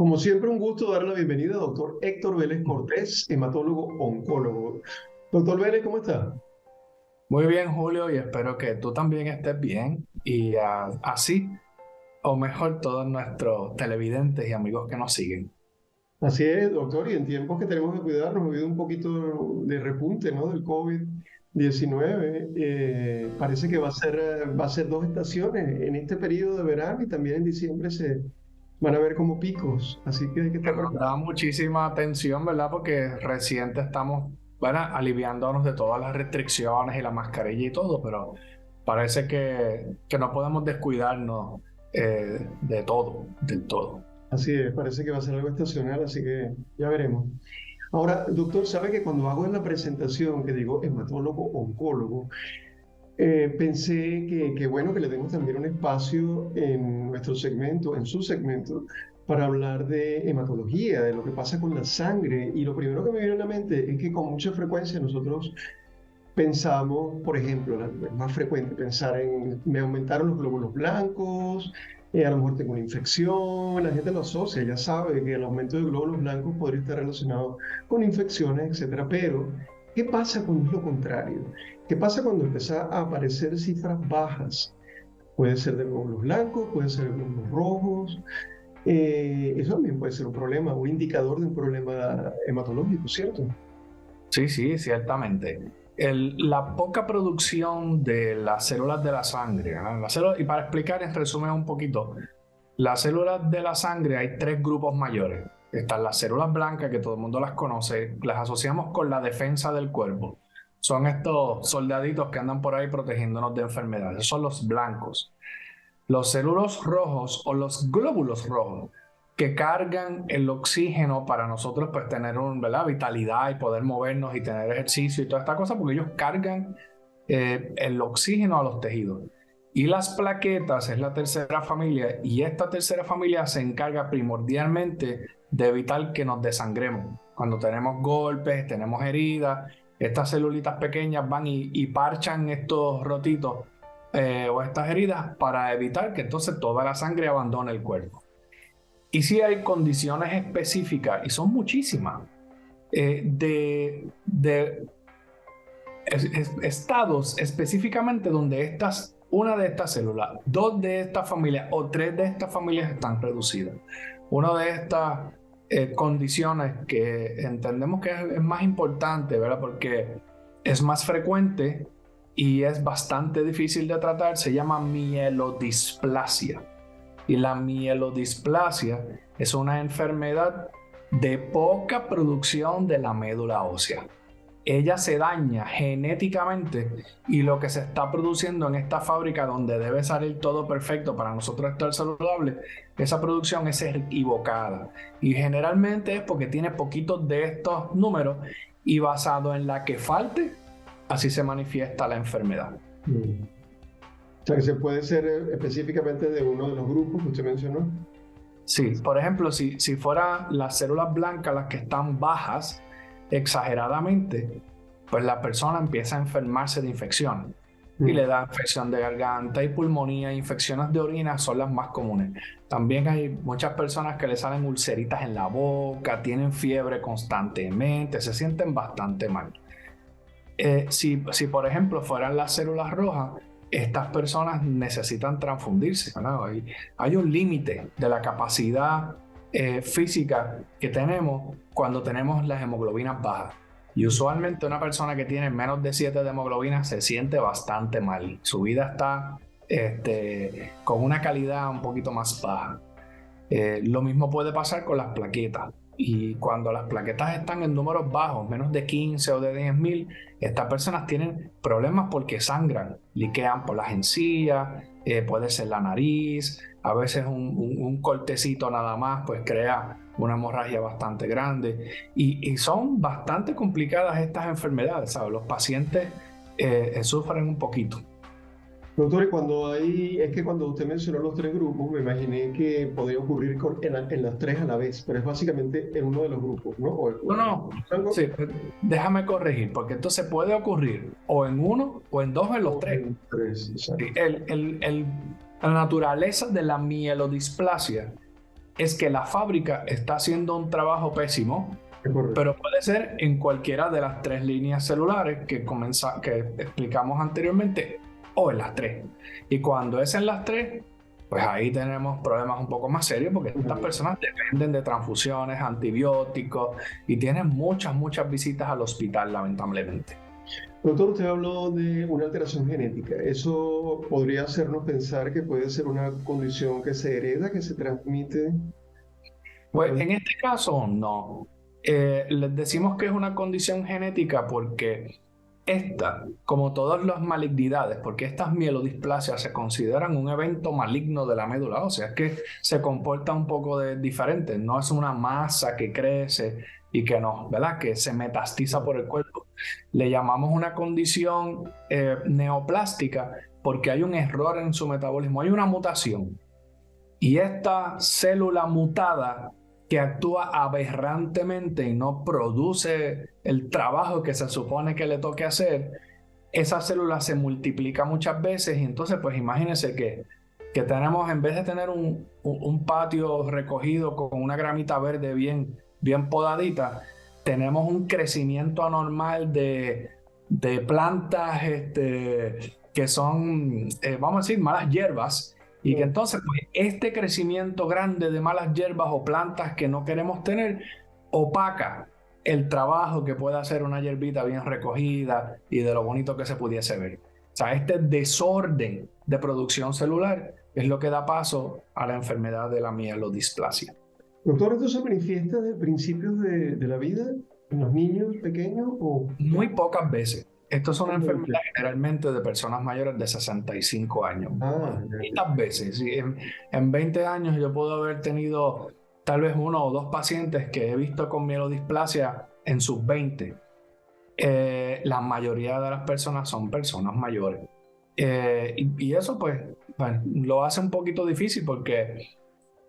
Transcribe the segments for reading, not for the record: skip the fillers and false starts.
Como siempre, un gusto dar la bienvenida al doctor Héctor Vélez Cortés, hematólogo oncólogo. Doctor Vélez, ¿cómo está? Muy bien, Julio, y espero que tú también estés bien y así, o mejor, todos nuestros televidentes y amigos que nos siguen. Así es, doctor, y en tiempos que tenemos que cuidarnos, ha habido un poquito de repunte, ¿no? Del COVID-19. Parece que va a ser dos estaciones. En este periodo de verano y también en diciembre se van a ver como picos, así que hay que estar Nos da preparados. muchísima atención, ¿verdad? Porque reciente estamos, bueno, aliviándonos de todas las restricciones y la mascarilla y todo, pero parece que no podemos descuidarnos de todo, del todo. Así es, parece que va a ser algo estacional, así que ya veremos. Ahora, doctor, sabe que cuando hago en la presentación que digo hematólogo-oncólogo, pensé que bueno que le demos también un espacio en nuestro segmento, en su segmento, para hablar de hematología, de lo que pasa con la sangre. Y lo primero que me viene a la mente es que con mucha frecuencia nosotros pensamos, por ejemplo, es más frecuente pensar en, me aumentaron los glóbulos blancos, a lo mejor tengo una infección, la gente lo asocia, ya sabe que el aumento de glóbulos blancos podría estar relacionado con infecciones, etcétera. Pero, ¿qué pasa cuando es lo contrario? ¿Qué pasa cuando empiezan a aparecer cifras bajas? Puede ser de glóbulos blancos, puede ser de glóbulos rojos. Eso también puede ser un problema, un indicador de un problema hematológico, ¿cierto? Sí, sí, ciertamente. La poca producción de las células de la sangre, ¿ah? Y para explicar en resumen un poquito, las células de la sangre hay tres grupos mayores. Están las células blancas, que todo el mundo las conoce, las asociamos con la defensa del cuerpo. Son estos soldaditos que andan por ahí protegiéndonos de enfermedades. Esos son los blancos. Los célulos rojos o los glóbulos rojos que cargan el oxígeno para nosotros pues tener ¿verdad? Vitalidad y poder movernos y tener ejercicio y toda esta cosa, porque ellos cargan el oxígeno a los tejidos. Y las plaquetas es la tercera familia, y esta tercera familia se encarga primordialmente de evitar que nos desangremos. Cuando tenemos golpes, tenemos heridas, estas celulitas pequeñas van y parchan estos rotitos o estas heridas para evitar que entonces toda la sangre abandone el cuerpo. Y si hay condiciones específicas, y son muchísimas, de estados específicamente donde una de estas células, dos de estas familias o tres de estas familias están reducidas. Una de estas condiciones que entendemos que es más importante, ¿verdad? Porque es más frecuente y es bastante difícil de tratar, se llama mielodisplasia. Y la mielodisplasia es una enfermedad de poca producción de la médula ósea. Ella se daña genéticamente y lo que se está produciendo en esta fábrica donde debe salir todo perfecto para nosotros estar saludables, esa producción es equivocada y generalmente es porque tiene poquitos de estos números y basado en la que falte, así se manifiesta la enfermedad. Mm. O sea, que se puede ser específicamente de uno de los grupos que usted mencionó. Sí, por ejemplo, si fueran las células blancas las que están bajas exageradamente, pues la persona empieza a enfermarse de infección y le Mm. da infección de garganta y pulmonía, infecciones de orina son las más comunes. También hay muchas personas que le salen ulceritas en la boca, tienen fiebre constantemente, se sienten bastante mal. Si por ejemplo fueran las células rojas, estas personas necesitan transfundirse, ¿no? Hay un límite de la capacidad física que tenemos cuando tenemos las hemoglobinas bajas. Y usualmente una persona que tiene menos de 7 de hemoglobina se siente bastante mal. Su vida está con una calidad un poquito más baja. Lo mismo puede pasar con las plaquetas. Y cuando las plaquetas están en números bajos, menos de 15 o de 10.000, estas personas tienen problemas porque sangran, liquean por las encías, puede ser la nariz, a veces un cortecito nada más, pues crea una hemorragia bastante grande. Y son bastante complicadas estas enfermedades, ¿sabes? Los pacientes sufren un poquito. Doctor, y es que cuando usted mencionó los tres grupos, me imaginé que podía ocurrir en las tres a la vez, pero es básicamente en uno de los grupos, ¿no? No, no, Algo, sí, déjame corregir, porque entonces puede ocurrir o en uno, o en dos, o en los o tres. en tres, Sí, exacto. la naturaleza de la mielodisplasia es que la fábrica está haciendo un trabajo pésimo, pero puede ser en cualquiera de las 3 líneas celulares que explicamos anteriormente, o en las 3. Y cuando es en las 3, pues ahí tenemos problemas un poco más serios, porque estas personas dependen de transfusiones, antibióticos, y tienen muchas visitas al hospital, lamentablemente. Doctor, usted habló de una alteración genética. ¿Eso podría hacernos pensar que puede ser una condición que se hereda, que se transmite? Pues en este caso, no. Les decimos que es una condición genética porque esta, como todas las malignidades, porque estas mielodisplasias se consideran un evento maligno de la médula ósea, es que se comporta un poco diferente, no es una masa que crece y que no, ¿verdad? Que se metastiza por el cuerpo. Le llamamos una condición neoplástica porque hay un error en su metabolismo, hay una mutación. Y esta célula mutada que actúa aberrantemente y no produce el trabajo que se supone que le toque hacer, esa célula se multiplica muchas veces y entonces pues imagínense que tenemos, en vez de tener un patio recogido con una gramita verde bien podadita, tenemos un crecimiento anormal de plantas que son, vamos a decir, malas hierbas. Y que entonces, pues, este crecimiento grande de malas hierbas o plantas que no queremos tener opaca el trabajo que puede hacer una hierbita bien recogida y de lo bonito que se pudiese ver. O sea, este desorden de producción celular es lo que da paso a la enfermedad de la mielodisplasia. Doctor, ¿esto se manifiesta desde principios de la vida en los niños pequeños? Muy pocas veces. Esto es una enfermedad generalmente de personas mayores de 65 años. Muchas veces. ¿Sí? En 20 años yo puedo haber tenido tal vez 1 o 2 pacientes que he visto con mielodisplasia en sus 20. La mayoría de las personas son personas mayores. Y eso pues bueno, lo hace un poquito difícil porque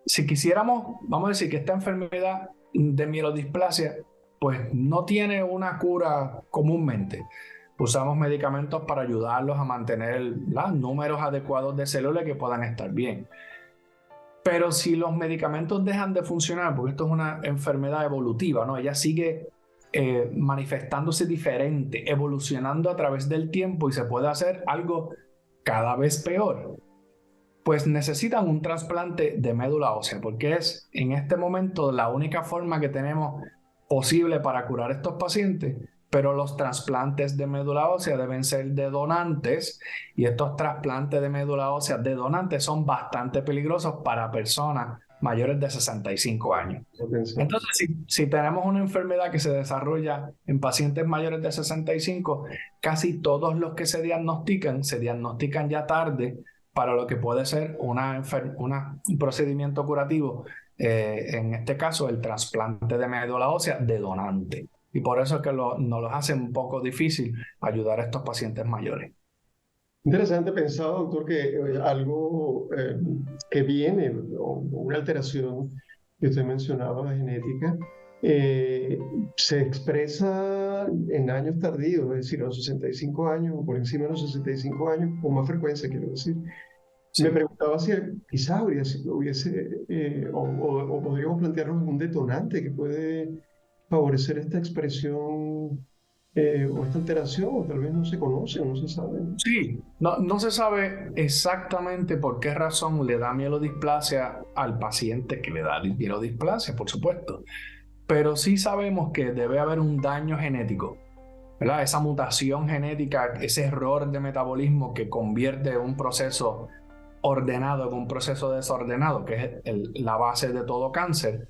si quisiéramos, vamos a decir que esta enfermedad de mielodisplasia pues no tiene una cura comúnmente. Usamos medicamentos para ayudarlos a mantener los números adecuados de células que puedan estar bien. Pero si los medicamentos dejan de funcionar, porque esto es una enfermedad evolutiva, ¿no? Ella sigue manifestándose diferente, evolucionando a través del tiempo y se puede hacer algo cada vez peor. Pues necesitan un trasplante de médula ósea, porque es en este momento la única forma que tenemos posible para curar a estos pacientes. Pero los trasplantes de médula ósea deben ser de donantes y estos trasplantes de médula ósea de donantes son bastante peligrosos para personas mayores de 65 años. Entonces, si tenemos una enfermedad que se desarrolla en pacientes mayores de 65, casi todos los que se diagnostican ya tarde para lo que puede ser un procedimiento curativo, en este caso el trasplante de médula ósea de donante. Y por eso es que nos los hace un poco difícil ayudar a estos pacientes mayores. Interesante pensar, doctor, que algo que viene, o una alteración que usted mencionaba, la genética, se expresa en años tardíos, es decir, a los 65 años o por encima de los 65 años, con más frecuencia, quiero decir. Sí. Me preguntaba si quizás hubiese, o podríamos plantearnos un detonante que puede favorecer esta expresión o esta alteración, o tal vez no se conoce o no se sabe. Sí, no se sabe exactamente por qué razón le da mielodisplasia al paciente que le da mielodisplasia, por supuesto, pero sí sabemos que debe haber un daño genético, ¿verdad? Esa mutación genética, ese error de metabolismo que convierte un proceso ordenado en un proceso desordenado, que es la base de todo cáncer.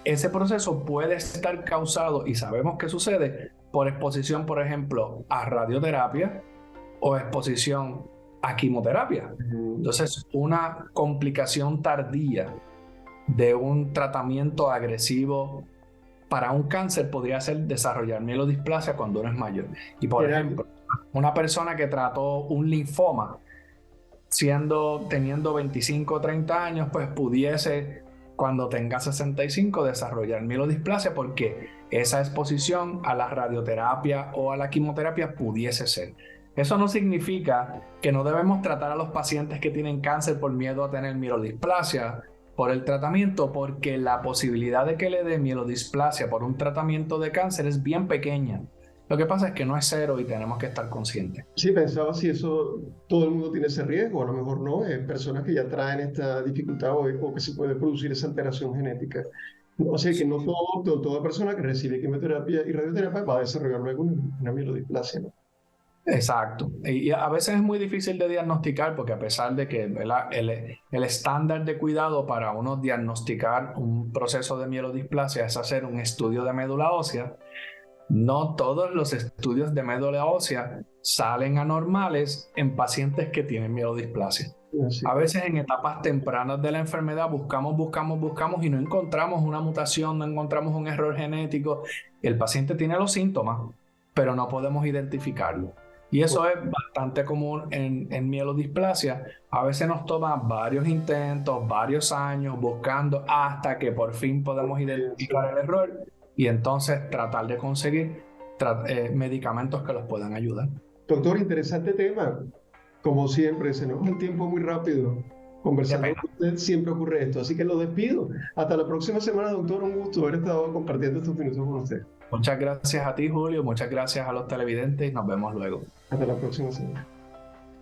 Ese proceso puede estar causado, y sabemos que sucede, por exposición, por ejemplo, a radioterapia o exposición a quimioterapia. Entonces, una complicación tardía de un tratamiento agresivo para un cáncer podría ser desarrollar mielodisplasia cuando uno es mayor. Y por ejemplo, una persona que trató un linfoma teniendo 25 o 30 años, pues pudiese, cuando tenga 65, desarrollar mielodisplasia porque esa exposición a la radioterapia o a la quimioterapia pudiese ser. Eso no significa que no debemos tratar a los pacientes que tienen cáncer por miedo a tener mielodisplasia por el tratamiento, porque la posibilidad de que le dé mielodisplasia por un tratamiento de cáncer es bien pequeña. Lo que pasa es que no es cero y tenemos que estar conscientes. Sí, pensaba si eso, todo el mundo tiene ese riesgo, a lo mejor no, personas que ya traen esta dificultad o que se puede producir esa alteración genética. O sea que no toda persona que recibe quimioterapia y radioterapia va a desarrollar luego una mielodisplasia, ¿no? Exacto. Y a veces es muy difícil de diagnosticar porque a pesar de que, ¿verdad?, el estándar de cuidado para uno diagnosticar un proceso de mielodisplasia es hacer un estudio de médula ósea, no todos los estudios de médula ósea salen anormales en pacientes que tienen mielodisplasia. Así. A veces en etapas tempranas de la enfermedad buscamos y no encontramos una mutación, no encontramos un error genético. El paciente tiene los síntomas, pero no podemos identificarlo. Y eso es bastante común en mielodisplasia. A veces nos toma varios intentos, varios años buscando hasta que por fin podemos identificar el error y entonces tratar de conseguir medicamentos que los puedan ayudar. Doctor, interesante tema. Como siempre, se nos va el tiempo muy rápido. Conversando con usted siempre ocurre esto. Así que lo despido. Hasta la próxima semana, doctor. Un gusto haber estado compartiendo estos minutos con usted. Muchas gracias a ti, Julio. Muchas gracias a los televidentes. Nos vemos luego. Hasta la próxima semana.